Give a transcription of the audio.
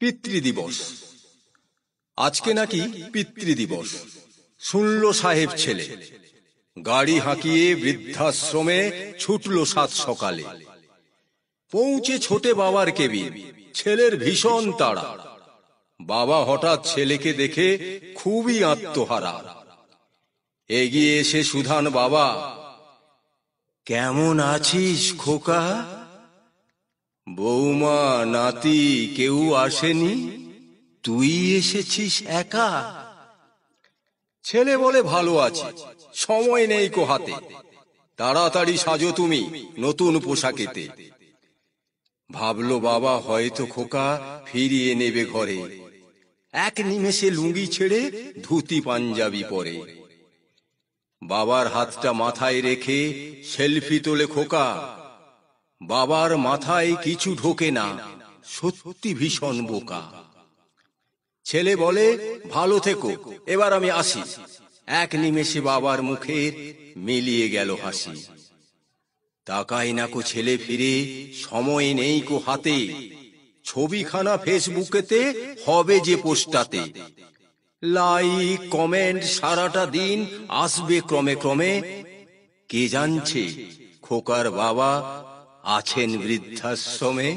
পিতৃদিবস। আজকে নাকি পিতৃদিবস। শুনল সাহেব ছেলে, গাড়ি হাঁকিয়ে বৃদ্ধাশ্রমে ছুটল সাত সকালে। পৌঁছে ছোটে বাবার কেবিন, ছেলের ভীষণ তাড়া। বাবা হঠাৎ ছেলেকে দেখে খুবই আত্মহারা। এগিয়ে এসে সুধান বাবা, কেমন আছিস খোকা? বৌমা নাতি কেউ আসেনি, তুই এসেছিস একা? ছেলে বলে, ভালো আছি, সময় নেই কো হাতে, তাড়াতাড়ি সাজো তুমি নতুন পোশাকেতে। ভাবলো বাবা হয়তো খোকা ফিরিয়ে নেবে ঘরে, এক নিমেষে লুঙ্গি ছেড়ে ধুতি পাঞ্জাবি পরে। বাবার হাতটা মাথায় রেখে সেলফি তোলে খোকা। বাবার মাথায় কিছু ঢোকে না, সত্যি ভীষণ বোকা। ছেলে বলে, ভালো থেকো, এবার আমি আসি। এক নিমেষে বাবার মুখের মিলিয়ে গেল হাসি। তাকাই না কো ছেলে ফিরে, সময় নেই কো হাতে, ছবিখানা ফেসবুকেতে হবে যে পোস্টাতে। লাইক কমেন্ট সারাটা দিন আসবে ক্রমে ক্রমে, কে জানছে খোকার বাবা আছেন বৃদ্ধাশ্রমে।